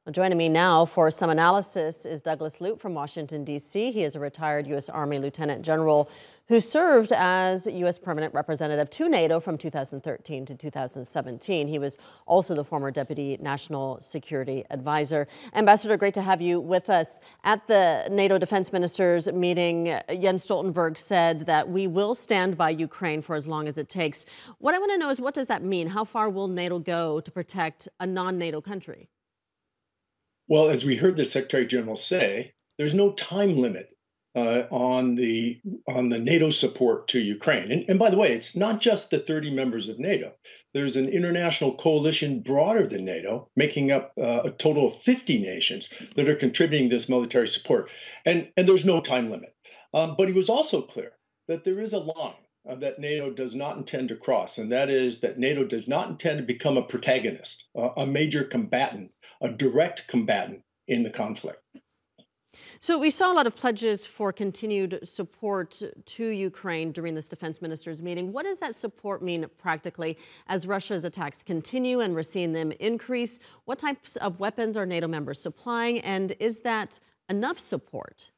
Well, joining me now for some analysis is Douglas Lute from Washington, D.C. He is a retired U.S. Army Lieutenant General who served as U.S. Permanent Representative to NATO from 2013 to 2017. He was also the former Deputy National Security Advisor. Ambassador, great to have you with us. At the NATO Defense Ministers meeting, Jens Stoltenberg said that we will stand by Ukraine for as long as it takes. What I want to know is, what does that mean? How far will NATO go to protect a non-NATO country? Well, as we heard the Secretary General say, there's no time limit on the NATO support to Ukraine. And by the way, it's not just the 30 members of NATO. There's an international coalition broader than NATO, making up a total of 50 nations that are contributing this military support. And there's no time limit. But he was also clear that there is a line that NATO does not intend to cross, and that is that NATO does not intend to become a protagonist, a major combatant, a direct combatant in the conflict. So we saw a lot of pledges for continued support to Ukraine during this defense ministers meeting. What does that support mean practically as Russia's attacks continue and we're seeing them increase? What types of weapons are NATO members supplying, and is that enough support?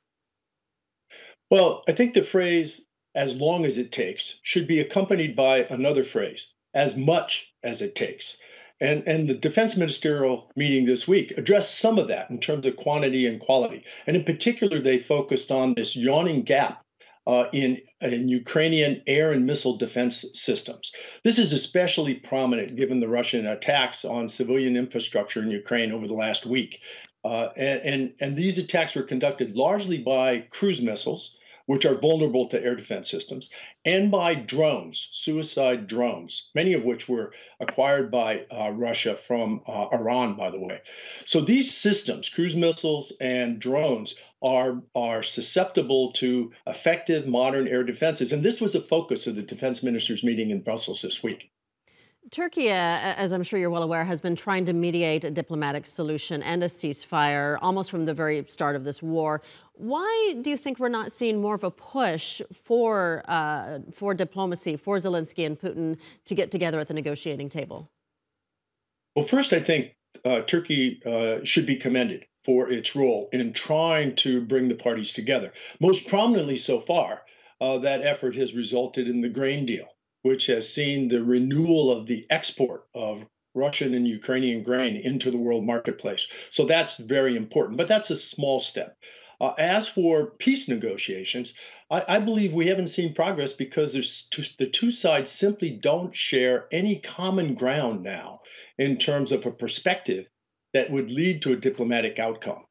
Well, I think the phrase "as long as it takes" should be accompanied by another phrase, "as much as it takes." And the defense ministerial meeting this week addressed some of that in terms of quantity and quality. And in particular, they focused on this yawning gap in Ukrainian air and missile defense systems. This is especially prominent given the Russian attacks on civilian infrastructure in Ukraine over the last week. And these attacks were conducted largely by cruise missiles, which are vulnerable to air defense systems, and by drones, suicide drones, many of which were acquired by Russia from Iran, by the way. So these systems, cruise missiles and drones, are susceptible to effective modern air defenses. And this was a focus of the defense ministers meeting in Brussels this week. Turkey, as I'm sure you're well aware, has been trying to mediate a diplomatic solution and a ceasefire almost from the very start of this war. Why do you think we're not seeing more of a push for diplomacy, for Zelensky and Putin to get together at the negotiating table? Well, first, I think Turkey should be commended for its role in trying to bring the parties together. Most prominently so far, that effort has resulted in the grain deal, which has seen the renewal of the export of Russian and Ukrainian grain into the world marketplace. So that's very important, but that's a small step. As for peace negotiations, I believe we haven't seen progress because the two sides simply don't share any common ground now in terms of a perspective that would lead to a diplomatic outcome.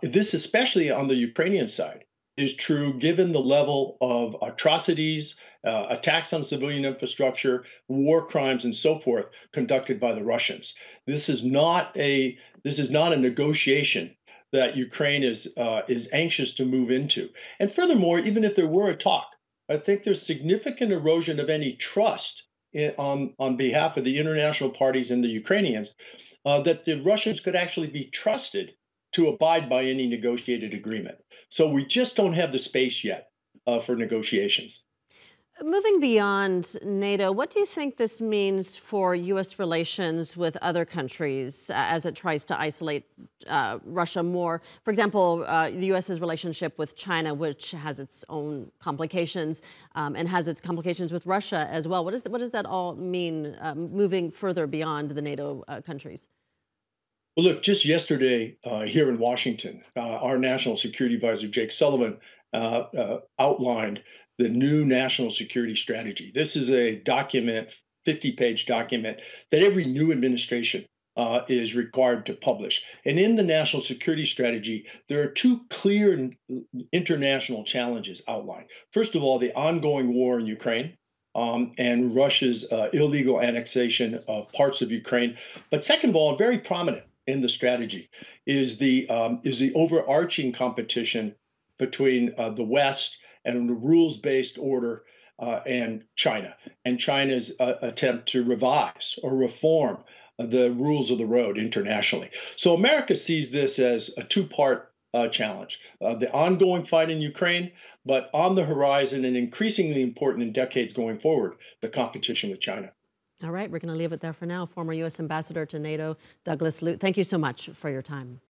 This, especially on the Ukrainian side, is true given the level of atrocities, attacks on civilian infrastructure, war crimes, and so forth conducted by the Russians. This is not a negotiation that Ukraine is anxious to move into. And furthermore, even if there were a talk, I think there's significant erosion of any trust on behalf of the international parties and the Ukrainians that the Russians could actually be trusted to abide by any negotiated agreement. So we just don't have the space yet for negotiations. Moving beyond NATO, what do you think this means for U.S. relations with other countries as it tries to isolate Russia more? For example, the U.S.'s relationship with China, which has its own complications and has its complications with Russia as well. What does that all mean moving further beyond the NATO countries? Well, look, just yesterday here in Washington, our National Security Advisor, Jake Sullivan, outlined the new national security strategy. This is a document, 50-page document, that every new administration is required to publish. And in the national security strategy, there are two clear international challenges outlined. First of all, the ongoing war in Ukraine. And Russia's illegal annexation of parts of Ukraine. But second of all, very prominent in the strategy is the overarching competition between the West and the rules-based order and China, and China's attempt to revise or reform the rules of the road internationally. So America sees this as a two-part challenge: the ongoing fight in Ukraine, but on the horizon and increasingly important in decades going forward, the competition with China. All right, we're going to leave it there for now. Former U.S. Ambassador to NATO, Douglas Lute, thank you so much for your time.